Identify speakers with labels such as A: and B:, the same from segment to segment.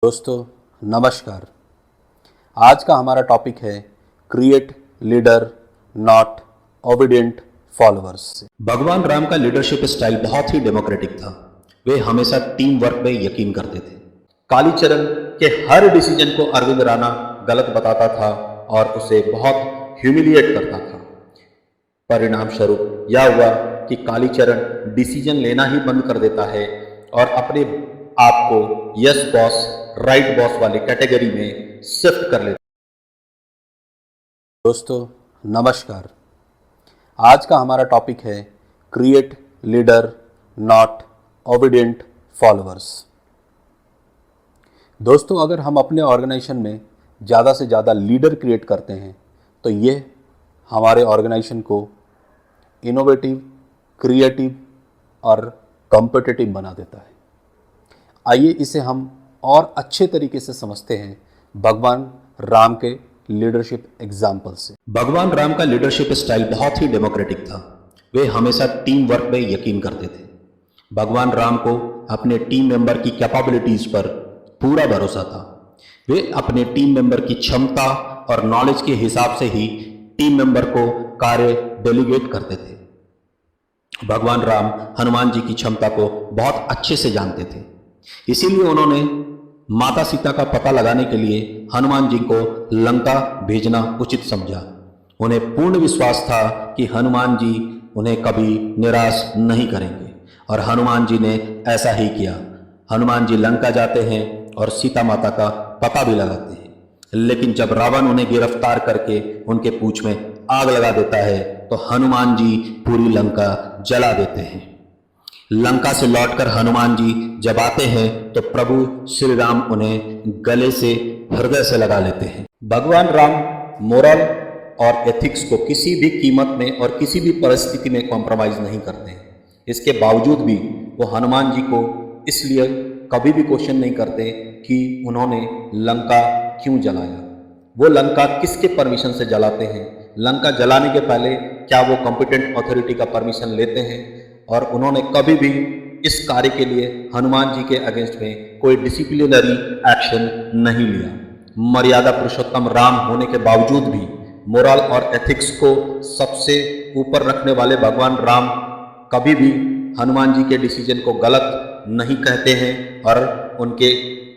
A: दोस्तों नमस्कार। आज का हमारा टॉपिक है create leader not obedient followers. भगवान राम का लीडरशिप स्टाइल बहुत ही डेमोक्रेटिक था। वे हमेशा टीम वर्क में यकीन करते थे। कालीचरण के हर डिसीजन को अरविंद राणा गलत बताता था और उसे बहुत ह्यूमिलिएट करता था। परिणाम स्वरूप यह हुआ कि कालीचरण डिसीजन लेना ही बंद कर देता है और अपने आप को यस बॉस राइट बॉस वाली कैटेगरी में शिफ्ट कर लेता है। दोस्तों नमस्कार। आज का हमारा टॉपिक है create leader not obedient followers. दोस्तों अगर हम अपने ऑर्गेनाइजेशन में ज़्यादा से ज़्यादा लीडर क्रिएट करते हैं तो ये हमारे ऑर्गेनाइजेशन को इनोवेटिव, क्रिएटिव और कॉम्पिटिटिव बना देता है। आइए इसे हम और अच्छे तरीके से समझते हैं भगवान राम के लीडरशिप एग्जाम्पल से। भगवान राम का लीडरशिप स्टाइल बहुत ही डेमोक्रेटिक था। वे हमेशा टीम वर्क में यकीन करते थे। भगवान राम को अपने टीम मेंबर की कैपेबिलिटीज पर पूरा भरोसा था। वे अपने टीम मेंबर की क्षमता और नॉलेज के हिसाब से ही टीम मेंबर को कार्य डेलीगेट करते थे। भगवान राम हनुमान जी की क्षमता को बहुत अच्छे से जानते थे, इसीलिए उन्होंने माता सीता का पता लगाने के लिए हनुमान जी को लंका भेजना उचित समझा। उन्हें पूर्ण विश्वास था कि हनुमान जी उन्हें कभी निराश नहीं करेंगे और हनुमान जी ने ऐसा ही किया। हनुमान जी लंका जाते हैं और सीता माता का पता भी लगाते हैं, लेकिन जब रावण उन्हें गिरफ्तार करके उनके पूंछ में आग लगा देता है तो हनुमान जी पूरी लंका जला देते हैं। लंका से लौटकर हनुमान जी जब आते हैं तो प्रभु श्री राम उन्हें गले से हृदय से लगा लेते हैं। भगवान राम मोरल और एथिक्स को किसी भी कीमत में और किसी भी परिस्थिति में कॉम्प्रोमाइज नहीं करते हैं। इसके बावजूद भी वो हनुमान जी को इसलिए कभी भी क्वेश्चन नहीं करते कि उन्होंने लंका क्यों जलाया, वो लंका किसके परमिशन से जलाते हैं, लंका जलाने के पहले क्या वो कॉम्पिटेंट अथॉरिटी का परमिशन लेते हैं, और उन्होंने कभी भी इस कार्य के लिए हनुमान जी के अगेंस्ट में कोई डिसिप्लिनरी एक्शन नहीं लिया। मर्यादा पुरुषोत्तम राम होने के बावजूद भी मोरल और एथिक्स को सबसे ऊपर रखने वाले भगवान राम कभी भी हनुमान जी के डिसीजन को गलत नहीं कहते हैं और उनके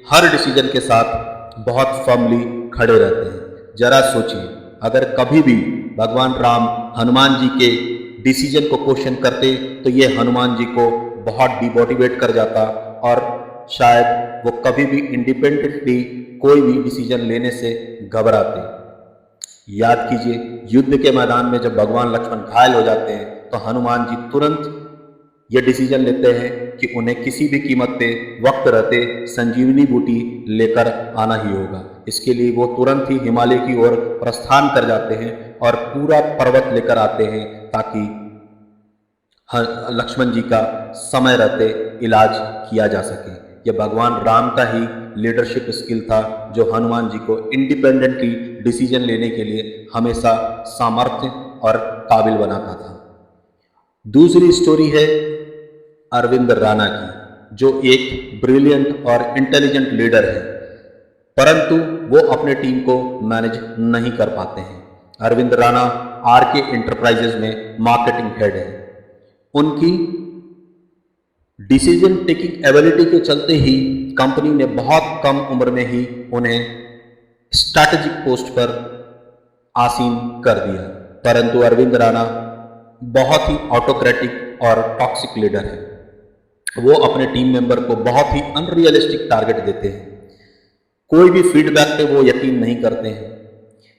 A: हर डिसीजन के साथ बहुत फर्मली खड़े रहते हैं। जरा सोचिए, अगर कभी भी भगवान राम हनुमान जी के डिसीजन को क्वेश्चन करते तो ये हनुमान जी को बहुत डिमोटिवेट कर जाता और शायद वो कभी भी इंडिपेंडेंटली कोई भी डिसीजन लेने से घबराते। याद कीजिए, युद्ध के मैदान में जब भगवान लक्ष्मण घायल हो जाते हैं तो हनुमान जी तुरंत ये डिसीजन लेते हैं कि उन्हें किसी भी कीमत पे वक्त रहते संजीवनी बूटी लेकर आना ही होगा। इसके लिए वो तुरंत ही हिमालय की ओर प्रस्थान कर जाते हैं और पूरा पर्वत लेकर आते हैं ताकि लक्ष्मण जी का समय रहते इलाज किया जा सके। यह भगवान राम का ही लीडरशिप स्किल था जो हनुमान जी को इंडिपेंडेंटली डिसीजन लेने के लिए हमेशा सामर्थ्य और काबिल बनाता था। दूसरी स्टोरी है अरविंद राणा की, जो एक ब्रिलियंट और इंटेलिजेंट लीडर है, परंतु वो अपने टीम को मैनेज नहीं कर पाते हैं। अरविंद राणा आरके एंटरप्राइजेज में मार्केटिंग हेड है। उनकी डिसीजन टेकिंग एबिलिटी के चलते ही कंपनी ने बहुत कम उम्र में ही उन्हें स्ट्रैटेजिक पोस्ट पर आसीन कर दिया। परंतु अरविंद राणा बहुत ही ऑटोक्रेटिक और टॉक्सिक लीडर है। वो अपने टीम मेंबर को बहुत ही अनरियलिस्टिक टारगेट देते हैं। कोई भी फीडबैक पे वो यकीन नहीं करते हैं।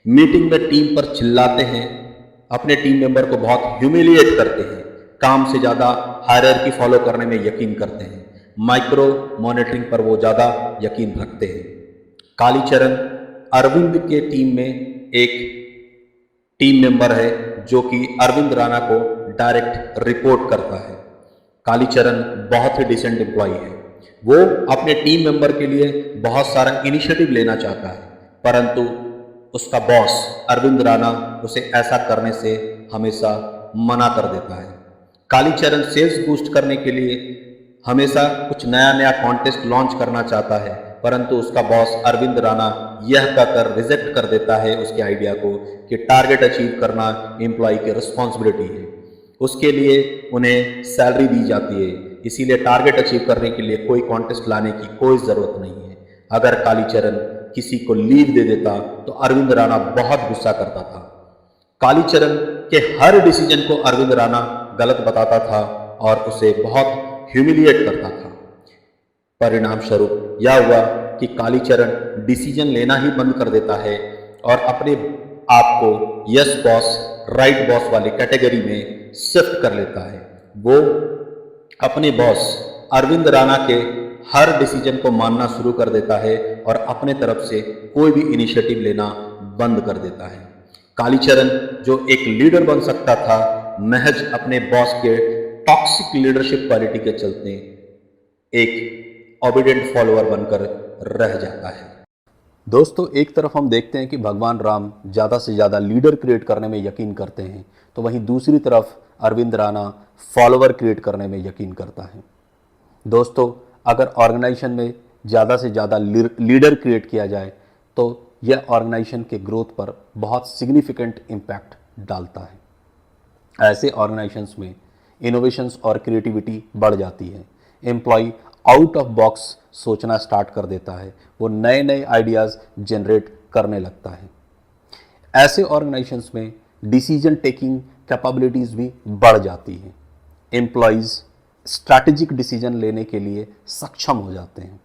A: मीटिंग में टीम पर चिल्लाते हैं, अपने टीम मेंबर को बहुत ह्यूमिलिएट करते हैं। काम से ज़्यादा हायरार्की फॉलो करने में यकीन करते हैं। माइक्रो मॉनिटरिंग पर वो ज़्यादा यकीन रखते हैं। कालीचरण अरविंद के टीम में एक टीम मेंबर है जो कि अरविंद राणा को डायरेक्ट रिपोर्ट करता है। कालीचरण बहुत ही डिसेंट एम्प्लॉई है। वो अपने टीम मेंबर के लिए बहुत सारा इनिशिएटिव लेना चाहता है, परंतु उसका बॉस अरविंद राणा उसे ऐसा करने से हमेशा मना कर देता है। कालीचरण सेल्स बूस्ट करने के लिए हमेशा कुछ नया नया कॉन्टेस्ट लॉन्च करना चाहता है, परंतु उसका बॉस अरविंद राणा यह कहकर रिजेक्ट कर देता है उसके आइडिया को कि टारगेट अचीव करना एम्प्लॉय की रिस्पॉन्सिबिलिटी है, उसके लिए उन्हें सैलरी दी जाती है, इसीलिए टारगेट अचीव करने के लिए कोई कॉन्टेस्ट लाने की कोई ज़रूरत नहीं है। अगर कालीचरण किसी को लीव दे देता तो अरविंद राणा बहुत गुस्सा करता था। कालीचरण के हर डिसीजन को अरविंद राणा गलत बताता था और उसे बहुत ह्यूमिलिएट करता था। परिणाम स्वरूप यह हुआ कि कालीचरण डिसीजन लेना ही बंद कर देता है और अपने आप को यस बॉस राइट बॉस वाली कैटेगरी में शिफ्ट कर लेता है। वो अपने बॉस अरविंद राणा के हर डिसीजन को मानना शुरू कर देता है और अपने तरफ से कोई भी इनिशिएटिव लेना बंद कर देता है। कालीचरण जो एक लीडर बन सकता था, महज अपने बॉस के टॉक्सिक लीडरशिप क्वालिटी के चलते एक ओबीडिएंट फॉलोअर बनकर रह जाता है। दोस्तों, एक तरफ हम देखते हैं कि भगवान राम ज़्यादा से ज़्यादा लीडर क्रिएट करने में यकीन करते हैं, तो वहीं दूसरी तरफ अरविंद राणा फॉलोअर क्रिएट करने में यकीन करता है। दोस्तों, अगर ऑर्गेनाइजेशन में ज़्यादा से ज़्यादा लीडर क्रिएट किया जाए तो यह ऑर्गेनाइजेशन के ग्रोथ पर बहुत सिग्निफिकेंट इम्पैक्ट डालता है। ऐसे ऑर्गेनाइजेशंस में इनोवेशंस और क्रिएटिविटी बढ़ जाती है, एम्प्लॉय आउट ऑफ बॉक्स सोचना स्टार्ट कर देता है, वो नए नए आइडियाज़ जनरेट करने लगता है। ऐसे ऑर्गेनाइजेशंस में डिसीजन टेकिंग कैपेबिलिटीज़ भी बढ़ जाती हैं, एम्प्लॉयज़ स्ट्रैटेजिक डिसीजन लेने के लिए सक्षम हो जाते हैं,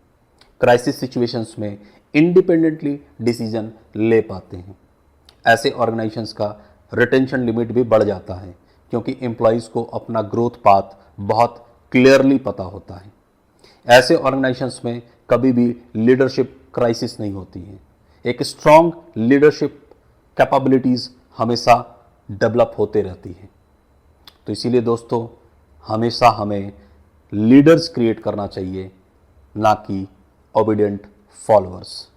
A: क्राइसिस सिचुएशंस में इंडिपेंडेंटली डिसीजन ले पाते हैं। ऐसे ऑर्गेनाइजेशंस का रिटेंशन लिमिट भी बढ़ जाता है क्योंकि एम्प्लॉयज़ को अपना ग्रोथ पाथ बहुत क्लियरली पता होता है। ऐसे ऑर्गेनाइजेशंस में कभी भी लीडरशिप क्राइसिस नहीं होती है, एक स्ट्रॉन्ग लीडरशिप कैपेबिलिटीज़ हमेशा डेवलप होते रहती है। तो इसीलिए दोस्तों, हमेशा हमें लीडर्स क्रिएट करना चाहिए, ना कि ओबीडिएंट फॉलोअर्स।